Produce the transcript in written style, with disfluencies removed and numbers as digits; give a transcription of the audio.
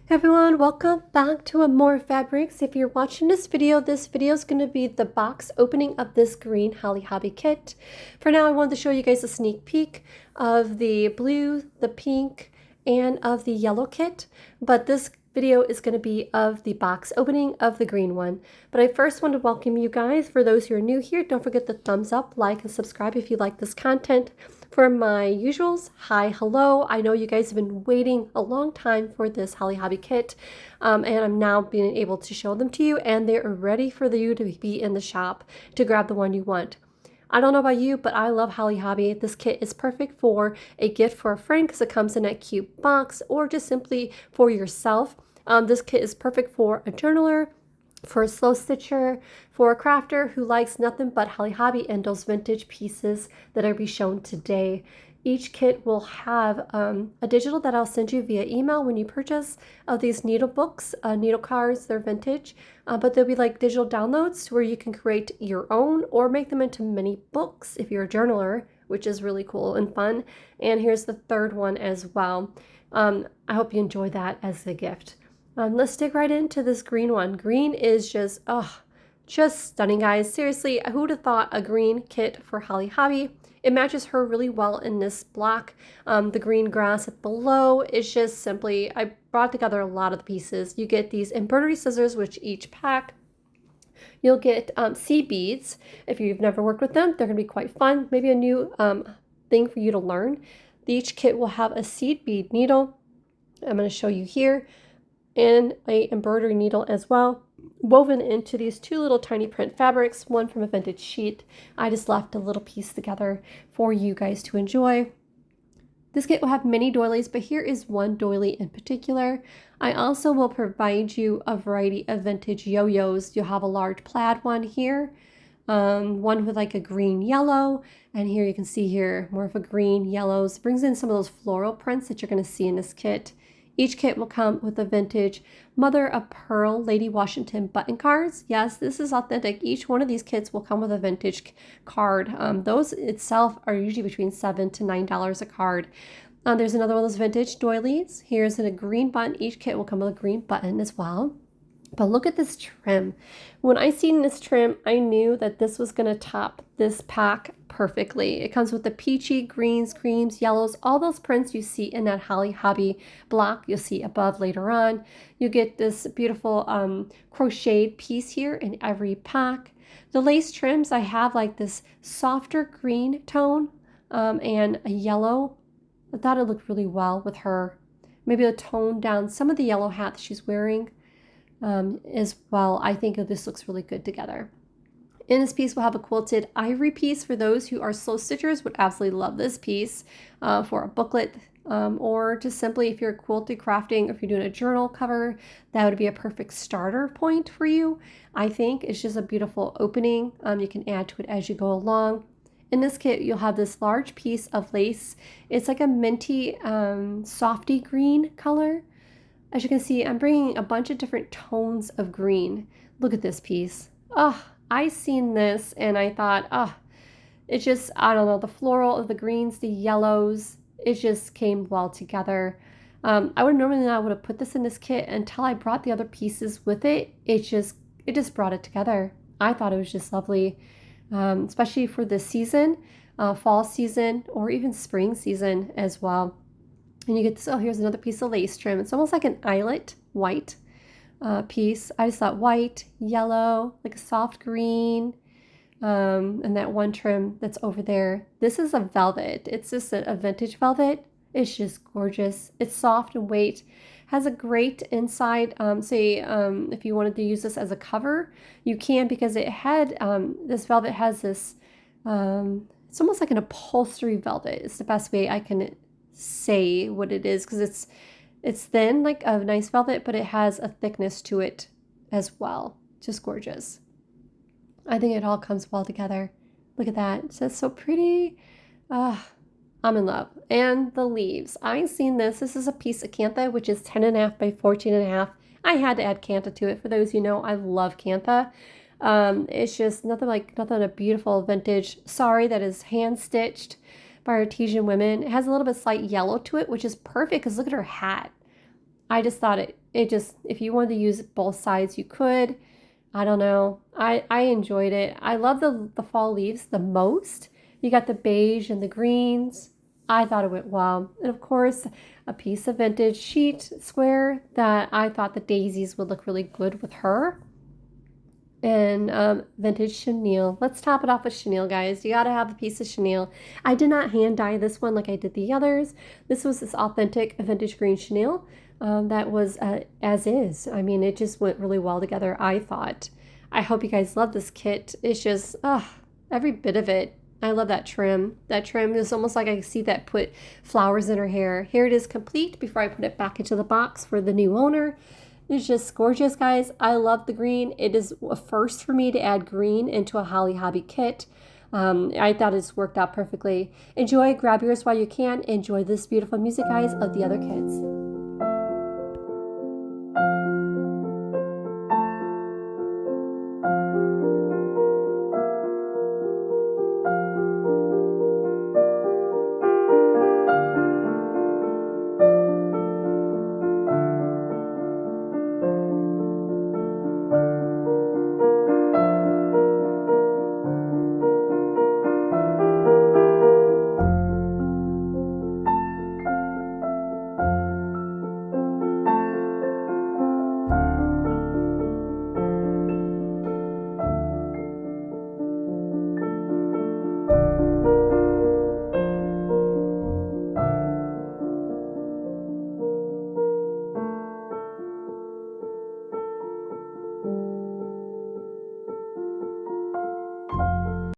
Everyone, welcome back to AmourFabriQues. If you're watching this video is going to be the box opening of this green Holly Hobby kit. For now, I wanted to show you guys a sneak peek of the blue, the pink, and of the yellow kit. But this video is going to be of the box opening of the green one. But I first want to welcome you guys. For those who are new here, don't forget to thumbs up, like, and subscribe if you like this content. For my usuals, hi, hello. I know you guys have been waiting a long time for this Holly Hobby kit, and I'm now being able to show them to you, and they're ready for you to be in the shop to grab the one you want. I don't know about you, but I love Holly Hobby. This kit is perfect for a gift for a friend because it comes in that cute box, or just simply for yourself. This kit is perfect for a journaler, for a slow stitcher, for a crafter who likes nothing but Holly Hobby and those vintage pieces that I'll be shown today. Each kit will have a digital that I'll send you via email when you purchase of these needle books, needle cards. They're vintage, but they'll be like digital downloads where you can create your own or make them into mini books if you're a journaler, which is really cool and fun. And here's the third one as well. I hope you enjoy that as a gift. Let's dig right into this green one. Green is just stunning, guys. Seriously, who would have thought a green kit for Holly Hobby? It matches her really well in this block. The green grass below is just simply, I brought together a lot of the pieces. You get these embroidery scissors, which each pack. You'll get seed beads. If you've never worked with them, they're going to be quite fun. Maybe a new thing for you to learn. Each kit will have a seed bead needle. I'm going to show you here. And a embroidery needle as well, woven into these two little tiny print fabrics, one from a vintage sheet. I just left a little piece together for you guys to enjoy. This kit will have many doilies, but here is one doily in particular. I also will provide you a variety of vintage yo-yos. You'll have a large plaid one here, one with like a green yellow, and here you can see here more of a green yellows. Brings in some of those floral prints that you're going to see in this kit. Each kit will come with a vintage mother of pearl Lady Washington button cards. Yes, this is authentic. Each one of these kits will come with a vintage card. Those itself are usually between $7 to $9 a card. There's another one of those vintage doilies. Here's a green button. Each kit will come with a green button as well. But look at this trim. When I seen this trim, I knew that this was going to top this pack perfectly. It comes with the peachy, greens, creams, yellows, all those prints you see in that Holly Hobby block you'll see above later on. You get this beautiful crocheted piece here in every pack. The lace trims, I have like this softer green tone and a yellow. I thought it looked really well with her. Maybe a tone down some of the yellow hat that she's wearing. As well. I think this looks really good together. In this piece, we'll have a quilted ivory piece. For those who are slow stitchers, would absolutely love this piece for a booklet, or just simply if you're quilted crafting, or if you're doing a journal cover, that would be a perfect starter point for you. I think it's just a beautiful opening. You can add to it as you go along. In this kit, you'll have this large piece of lace. It's like a minty, softy green color. As you can see, I'm bringing a bunch of different tones of green. Look at this piece. I seen this and I thought, it just, I don't know, the floral of the greens, the yellows, it just came well together. I would normally not would have put this in this kit until I brought the other pieces with it. It just brought it together. I thought it was just lovely, especially for this season, fall season, or even spring season as well. And you get this, here's another piece of lace trim. It's almost like an eyelet white piece. I just thought white, yellow, like a soft green, and that one trim that's over there. This is a velvet. It's just a vintage velvet. It's just gorgeous. It's soft and weight. Has a great inside. If you wanted to use this as a cover, you can, because it had, this velvet has this, it's almost like an upholstery velvet. It's the best way I can say what it is, because it's thin like a nice velvet, but it has a thickness to it as well. Just gorgeous. I think it all comes well together. Look at that. It's just so pretty. I'm in love. And the leaves. I seen this. This is a piece of cantha, which is 10.5 by 14.5. I had to add cantha to it. For those you know, I love cantha. It's just nothing a beautiful vintage sari that is hand stitched by artesian women. It has a little bit slight yellow to it, which is perfect because look at her hat. I just thought it It just, if you wanted to use both sides, you could. I don't know. I enjoyed it. I love the fall leaves the most. You got the beige and the greens. I thought it went well. And of course, a piece of vintage sheet square that I thought the daisies would look really good with her. And vintage chenille. Let's top it off with chenille, guys. You gotta have a piece of chenille. I did not hand dye this one like I did the others. This was this authentic vintage green chenille that was as is. I mean, it just went really well together, I thought. I hope you guys love this kit. It's just, every bit of it. I love that trim. That trim is almost like I see that put flowers in her hair. Here it is complete before I put it back into the box for the new owner. It's just gorgeous, guys. I love the green. It is a first for me to add green into a Holly Hobby kit. I thought it's worked out perfectly. Enjoy, grab yours while you can. Enjoy this beautiful music, guys, of the other kids.